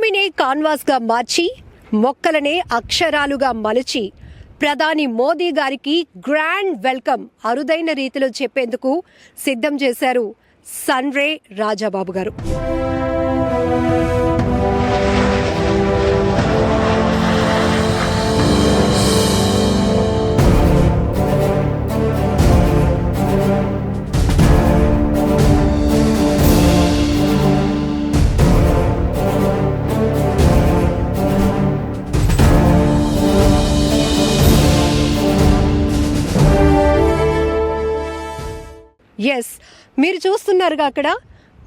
భూమినే కాన్వాస్గా మార్చి మొక్కలనే అక్షరాలుగా మలిచి ప్రధాని మోదీ గారికి grand welcome అరుదైన రీతిలో చెప్పేందుకు సిద్ధం చేశారు సన్రే రాజాబాబు గారు. ఎస్, మీరు చూస్తున్నారుగా అక్కడ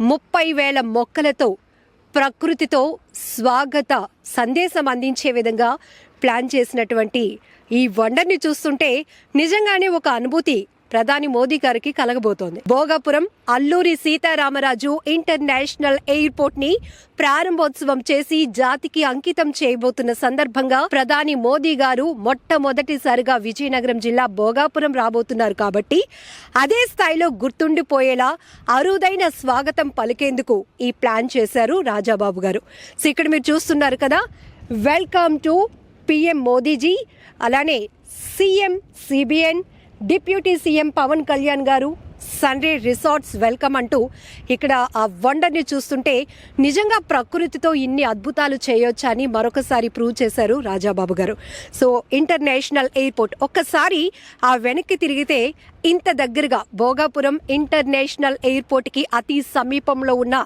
30,000 మొక్కలతో ప్రకృతితో స్వాగత సందేశం అందించే విధంగా ప్లాన్ చేసినటువంటి ఈ వండర్ని చూస్తుంటే నిజంగానే ఒక అనుభూతి ప్రధాని మోదీ గారికి కలగబోతోంది. భోగాపురం అల్లూరి సీతారామరాజు ఇంటర్నేషనల్ ఎయిర్పోర్ట్ ని ప్రారంభోత్సవం చేసి జాతికి అంకితం చేయబోతున్న సందర్భంగా ప్రధాని మోదీ గారు మొట్టమొదటిసారిగా విజయనగరం జిల్లా భోగాపురం రాబోతున్నారు కాబట్టి అదే స్థాయిలో గుర్తుండిపోయేలా అరుదైన స్వాగతం పలికేందుకు ఈ ప్లాన్ చేశారు రాజాబాబు గారు. సో ఇక్కడ మీరు చూస్తున్నారు కదా, వెల్కమ్ టు పిఎం మోదీజీ, అలానే CM CBN, deputy CM Pavan Kalyan గారు, సన్రే రిసార్ట్స్ వెల్కమ్ అంటూ ఇక్కడ ఆ వండర్ని చూస్తుంటే నిజంగా ప్రకృతితో ఇన్ని అద్భుతాలు చేయొచ్చా అని మరొకసారి ప్రూవ్ చేశారు రాజాబాబు గారు. సో ఇంటర్నేషనల్ ఎయిర్పోర్ట్ ఒక్కసారి ఆ వెనక్కి తిరిగితే ఇంత దగ్గరగా భోగాపురం ఇంటర్నేషనల్ ఎయిర్పోర్ట్కి అతి సమీపంలో ఉన్న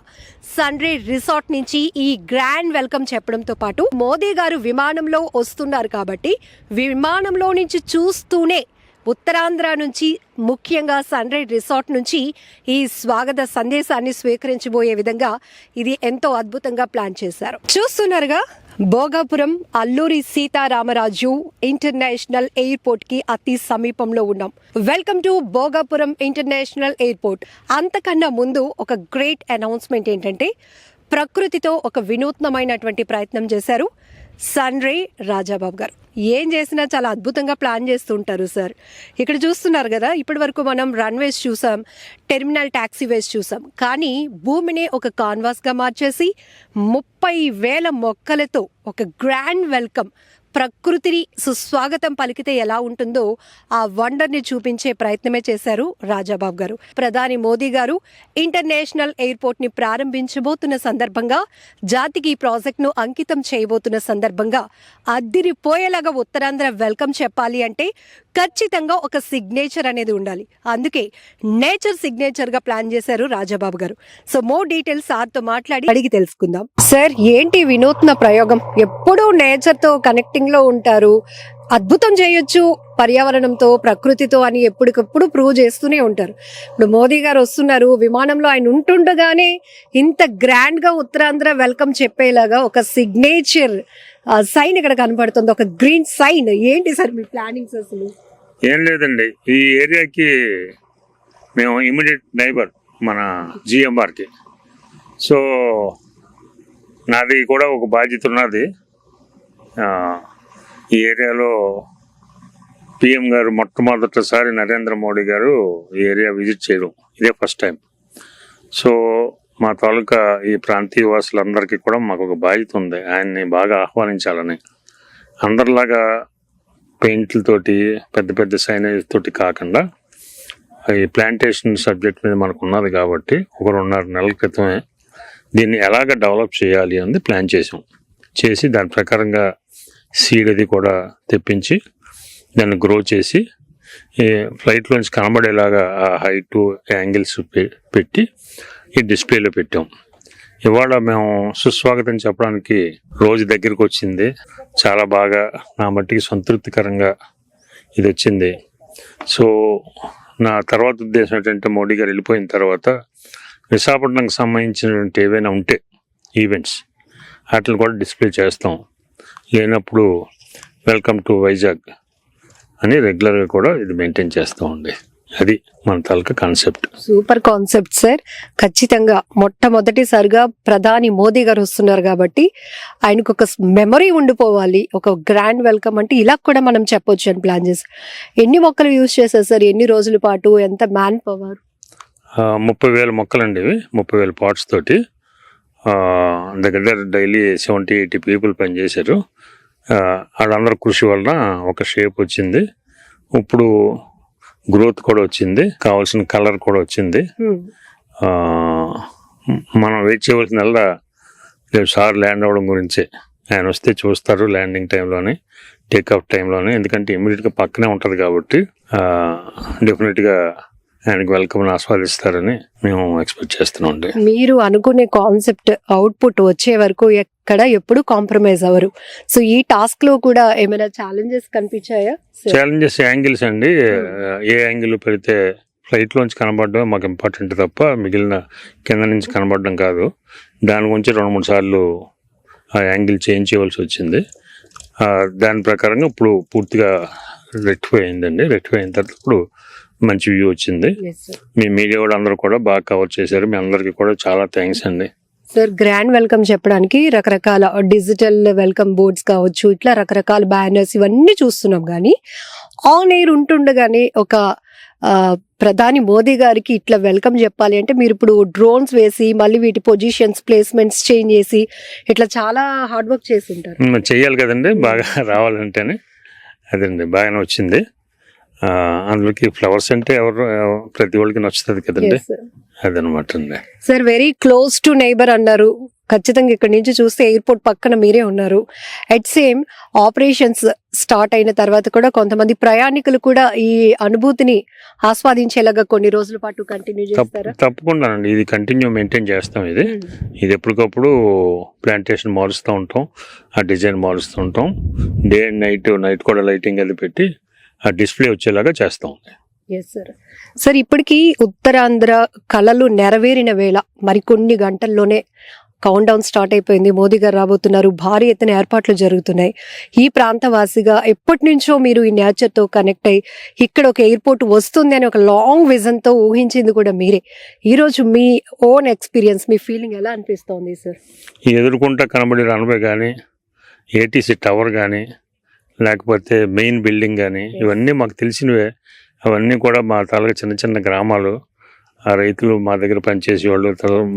సన్రే రిసార్ట్ నుంచి ఈ గ్రాండ్ వెల్కమ్ చెప్పడంతో పాటు మోదీ గారు విమానంలో వస్తున్నారు కాబట్టి విమానంలో నుంచి చూస్తూనే ఉత్తరాంధ్ర నుంచి ముఖ్యంగా సన్రే రిసార్ట్ నుంచి ఈ స్వాగత సందేశాన్ని స్వీకరించబోయే విధంగా ఇది ఎంతో అద్భుతంగా ప్లాన్ చేశారు. చూస్తున్నారుగా, భోగాపురం అల్లూరి సీతారామరాజు ఇంటర్నేషనల్ ఎయిర్పోర్ట్ కి అతి సమీపంలో ఉన్నాం. Welcome to Bhogapuram international airport. అంతకన్నా ముందు ఒక గ్రేట్ అనౌన్స్మెంట్ ఏంటంటే, ప్రకృతితో ఒక వినూత్నమైనటువంటి ప్రయత్నం చేశారు సన్రే రాజాబాబు గారు. ఏం చేసినా చాలా అద్భుతంగా ప్లాన్ చేస్తుంటారు సార్. ఇక్కడ చూస్తున్నారు కదా, ఇప్పటి వరకు మనం రన్వేస్ చూసాం, టెర్మినల్ టాక్సీవేస్ చూసాం, కానీ భూమిని ఒక కాన్వాస్గా మార్చేసి 30,000 మొక్కలతో ఒక గ్రాండ్ వెల్కమ్, ప్రకృతిని సుస్వాగతం పలికితే ఎలా ఉంటుందో ఆ వండర్ని చూపించే ప్రయత్నమే చేశారు రాజాబాబు గారు. ప్రధాని మోదీ గారు ఇంటర్నేషనల్ ఎయిర్పోర్ట్ని ప్రారంభించబోతున్న సందర్భంగా, జాతికి ఈ ప్రాజెక్ట్ను అంకితం చేయబోతున్న సందర్భంగా అద్దిరిపోయేలాగా ఉత్తరాంధ్ర వెల్కమ్ చెప్పాలి అంటే ఖచ్చితంగా ఒక సిగ్నేచర్ అనేది ఉండాలి. అందుకే నేచర్ సిగ్నేచర్ గా ప్లాన్ చేశారు రాజాబాబు గారు. సో మోర్ డీటెయిల్స్ సార్తో మాట్లాడి అడిగి తెలుసుకుందాం. సార్, ఏంటి వినూత్న ప్రయోగం? ఎప్పుడూ నేచర్ తో కనెక్టింగ్ లో ఉంటారు, అద్భుతం చేయొచ్చు పర్యావరణంతో ప్రకృతితో అని ఎప్పటికప్పుడు ప్రూవ్ చేస్తూనే ఉంటారు. ఇప్పుడు మోదీ గారు వస్తున్నారు, విమానంలో ఆయన ఉంటుండగానే ఇంత గ్రాండ్ గా ఉత్తరాంధ్ర వెల్కమ్ చెప్పేలాగా ఒక సిగ్నేచర్ సైన్ ఇక్కడ కనపడుతుంది, ఒక గ్రీన్ సైన్. ఏంటి సార్ మీ ప్లానింగ్స్? అసలు ఏం లేదండి, ఈ ఏరియాకి మేము ఇమీడియట్ నైబర్ మన జిఎంఆర్కి. సో నాది కూడా ఒక బాధ్యత ఉన్నది. ఈ ఏరియాలో పిఎం గారు మొట్టమొదటిసారి నరేంద్ర మోడీ గారు ఈ ఏరియా విజిట్ చేయడం ఇదే ఫస్ట్ టైం. సో మా తాలూకా ఈ ప్రాంతీయ వాసులందరికీ కూడా మాకు ఒక బాధ్యత ఉంది, ఆయన్ని బాగా ఆహ్వానించాలని. అందరిలాగా పెయింట్లతోటి పెద్ద పెద్ద సైనేజ్ తోటి కాకుండా ఈ ప్లాంటేషన్ సబ్జెక్ట్ మీద మనకు ఉన్నది కాబట్టి ఒక 2.5 నెలల క్రితమే దీన్ని ఎలాగ డెవలప్ చేయాలి అనేది ప్లాన్ చేసి దాని ప్రకారంగా సీడ్ అది కూడా తెప్పించి దాన్ని గ్రో చేసి ఈ ఫ్లైట్లోంచి కనబడేలాగా ఆ హైట్ యాంగిల్స్ పెట్టి ఈ డిస్ప్లేలో పెట్టాం. ఇవాళ మేము సుస్వాగతం చెప్పడానికి రోజు దగ్గరికి వచ్చింది. చాలా బాగా నా మట్టికి సంతృప్తికరంగా ఇది వచ్చింది. సో నా తర్వాత ఉద్దేశం ఏంటంటే, మోడీ గారు వెళ్ళిపోయిన తర్వాత విశాఖపట్నంకి సంబంధించినటువంటి ఏవైనా ఉంటే ఈవెంట్స్ వాటిని కూడా డిస్ప్లే చేస్తాం. లేనప్పుడు వెల్కమ్ టు వైజాగ్ అని రెగ్యులర్గా కూడా ఇది మెయింటైన్ చేస్తామండి. అది మన తాలూకా కాన్సెప్ట్. Super concept sir. ఖచ్చితంగా మొట్టమొదటిసారిగా ప్రధాని మోదీ గారు వస్తున్నారు కాబట్టి ఆయనకు ఒక మెమరీ ఉండిపోవాలి, ఒక గ్రాండ్ వెల్కమ్ అంటే ఇలా కూడా మనం చెప్పొచ్చు అని ప్లాన్ చేసి. ఎన్ని మొక్కలు యూజ్ చేశారు సార్? ఎన్ని రోజుల పాటు? ఎంత మ్యాన్ పవర్? 30,000 మొక్కలండి ఇవి, 30,000 పాట్స్ తోటి దగ్గర డైలీ 70-80 పీపుల్ పనిచేశారు. వాళ్ళందరూ కృషి వలన ఒక షేప్ వచ్చింది. ఇప్పుడు గ్రోత్ కూడా వచ్చింది, కావాల్సిన కలర్ కూడా వచ్చింది. మనం వెయిట్ చేయవలసిన రేపు సార్ ల్యాండ్ అవ్వడం గురించి. ఆయన వస్తే చూస్తారు ల్యాండింగ్ టైంలోనే, టేక్ఆఫ్ టైంలోనే, ఎందుకంటే ఇమీడియట్గా పక్కనే ఉంటుంది కాబట్టి డెఫినెట్గా ఆయనకి వెల్కమ్ ఆస్వాదిస్తారని మేము ఎక్స్పెక్ట్ చేస్తున్నాం. మీరు అనుకునే కాన్సెప్ట్ అవుట్పుట్ వచ్చే వరకు ఎప్పుడు కాంప్రమైజ్ అవ్వరు. సో ఈ టాస్క్ లో కూడా ఏమైనా ఛాలెంజెస్ కనిపించాయా? ఛాలెంజెస్ యాంగిల్స్ అండి. ఏ యాంగిల్ పెడితే ఫ్లైట్ లోంచి కనబడడం మాకు ఇంపార్టెంట్ తప్ప మిగిలిన కింద నుంచి కనబడడం కాదు. దాని గురించి 2-3 సార్లు ఆ యాంగిల్ చేంజ్ చేయవలసి వచ్చింది. దాని ప్రకారంగా ఇప్పుడు పూర్తిగా రెక్టిఫై అయిందండి. రెక్టిఫై అయిన తర్వాత ఇప్పుడు మంచి వ్యూ వచ్చింది. మీ మీడియా వాళ్ళు అందరూ కూడా బాగా కవర్ చేశారు. మీ అందరికీ కూడా చాలా థ్యాంక్స్ అండి. సార్, గ్రాండ్ వెల్కమ్ చెప్పడానికి రకరకాల డిజిటల్ వెల్కమ్ బోర్డ్స్ కావచ్చు, ఇట్లా రకరకాల బ్యానర్స్ ఇవన్నీ చూస్తున్నాం. కానీ ఆన్ ఎయిర్ ఉంటుండగానే ఒక ప్రధాని మోదీ గారికి ఇట్లా వెల్కమ్ చెప్పాలి అంటే మీరు ఇప్పుడు డ్రోన్స్ వేసి మళ్ళీ వీటి పొజిషన్స్ ప్లేస్మెంట్స్ చేంజ్ చేసి ఇట్లా చాలా హార్డ్ వర్క్ చేసి ఉంటారు. చెయ్యాలి కదండి, బాగా రావాలంటేనే. అదండి బాగానే వచ్చింది. అందులోకి ఫ్లవర్స్ అంటే ప్రతి ఒళ్ళకి నచ్చుతుంది కదండి, అదనమాట అండి. Sir, very close to neighbour అన్నారు. ఖచ్చితంగా ఇక్కడ నుంచి చూస్తే ఎయిర్పోర్ట్ పక్కన మీరే ఉన్నారు. అట్ సేమ్ ఆపరేషన్స్ స్టార్ట్ అయిన తర్వాత కూడా కొంతమంది ప్రయాణికులు కూడా ఈ అనుభూతిని ఆస్వాదించేలాగా కొన్ని రోజుల పాటు కంటిన్యూ చేస్తారా? తప్పకుండా అండి, ఇది కంటిన్యూ మెయింటైన్ చేస్తాం. ఇది ఎప్పటికప్పుడు ప్లాంటేషన్ మారుస్తూ ఉంటాం, ఆ డిజైన్ మారుస్తూ ఉంటాం. డే అండ్ నైట్ కూడా లైటింగ్ అది పెట్టి ఆ డిస్ప్లే వచ్చేలాగా చేస్తాం. సార్, ఇప్పటికీ ఉత్తరాంధ్ర కళలు నెరవేరిన వేళ మరికొన్ని గంటల్లోనే కౌంట్ డౌన్ స్టార్ట్ అయిపోయింది. మోదీ గారు రాబోతున్నారు, భారీ ఎత్తున ఏర్పాట్లు జరుగుతున్నాయి. ఈ ప్రాంతవాసిగా ఎప్పటి నుంచో మీరు ఈ నేచర్ తో కనెక్ట్ అయ్యి ఇక్కడ ఒక ఎయిర్పోర్ట్ వస్తుంది అని ఒక లాంగ్ విజన్ తో ఊహించింది కూడా మీరే. ఈ రోజు మీ ఓన్ ఎక్స్పీరియన్స్, మీ ఫీలింగ్ ఎలా అనిపిస్తోంది సార్? ఎదుర్కొంటా కనబడి రన్వే కానీ, ఏటీసీ టవర్ కానీ, లేకపోతే మెయిన్ బిల్డింగ్ కానీ, ఇవన్నీ మాకు తెలిసినవే. అవన్నీ కూడా మా తాలూకా చిన్న చిన్న గ్రామాలు, ఆ రైతులు మా దగ్గర పనిచేసేవాళ్ళు,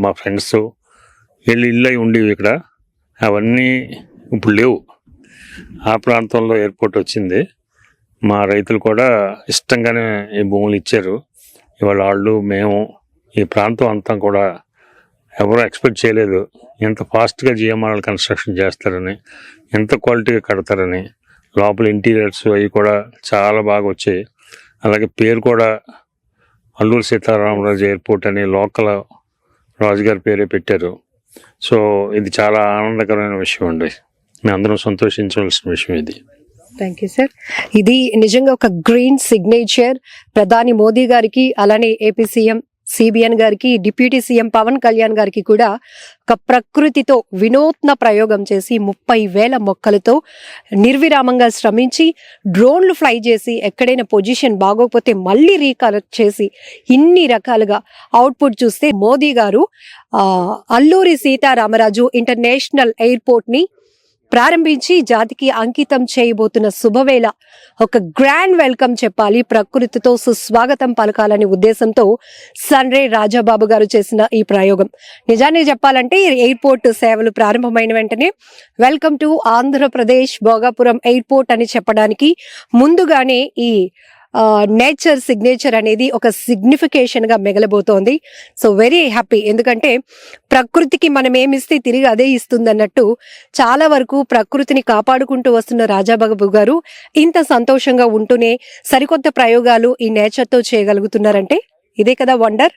మా ఫ్రెండ్స్ వీళ్ళు ఇల్లు అయి ఉండేవి ఇక్కడ. అవన్నీ ఇప్పుడు లేవు. ఆ ప్రాంతంలో ఎయిర్పోర్ట్ వచ్చింది. మా రైతులు కూడా ఇష్టంగానే ఈ భూములు ఇచ్చారు. ఇవాళ వాళ్ళు, మేము, ఈ ప్రాంతం అంతా కూడా ఎవరు ఎక్స్పెక్ట్ చేయలేదు ఎంత ఫాస్ట్గా జిఎంఆర్ఎల్ కన్స్ట్రక్షన్ చేస్తారని, ఎంత క్వాలిటీగా కడతారని. లోపల ఇంటీరియర్స్ అవి కూడా చాలా బాగా వచ్చాయి. అలాగే పేరు కూడా అల్లూరి సీతారామరాజు ఎయిర్పోర్ట్ అని లోకల్ రాజుగారి పేరే పెట్టారు. సో ఇది చాలా ఆనందకరమైన విషయం అండి, మేము అందరం సంతోషించవలసిన విషయం ఇది. Thank you sir. ఇది నిజంగా ఒక గ్రీన్ సిగ్నేచర్ ప్రధాని మోదీ గారికి, అలానే ఏపీ సీఎం సిబిఎన్ గారికి, డిప్యూటీ సీఎం పవన్ కళ్యాణ్ గారికి కూడా ఒక ప్రకృతితో వినూత్న ప్రయోగం చేసి 30,000 మొక్కలతో నిర్విరామంగా శ్రమించి డ్రోన్లు ఫ్లై చేసి ఎక్కడైనా పొజిషన్ బాగోకపోతే మళ్ళీ రీకలెక్ట్ చేసి ఇన్ని రకాలుగా అవుట్పుట్ చూస్తే మోదీ గారు అల్లూరి సీతారామరాజు ఇంటర్నేషనల్ ఎయిర్పోర్ట్ ని ప్రారంభించి జాతికి అంకితం చేయబోతున్న శుభవేళ ఒక గ్రాండ్ వెల్కమ్ చెప్పాలి, ప్రకృతితో సుస్వాగతం పలకాలనే ఉద్దేశంతో సన్రే రాజాబాబు గారు చేసిన ఈ ప్రయోగం. నిజానికి చెప్పాలంటే ఎయిర్పోర్ట్ సేవలు ప్రారంభమైన వెంటనే welcome to Andhra Pradesh Bhogapuram airport అని చెప్పడానికి ముందుగానే ఈ నేచర్ సిగ్నేచర్ అనేది ఒక సిగ్నిఫికేషన్ గా మిగలబోతోంది. సో వెరీ హ్యాపీ, ఎందుకంటే ప్రకృతికి మనం ఏమిస్తే తిరిగి అదే ఇస్తుంది అన్నట్టు చాలా వరకు ప్రకృతిని కాపాడుకుంటూ వస్తున్న రాజాబాబు గారు ఇంత సంతోషంగా ఉంటూనే సరికొత్త ప్రయోగాలు ఈ నేచర్ తో చేయగలుగుతున్నారంటే ఇదే కదా వండర్.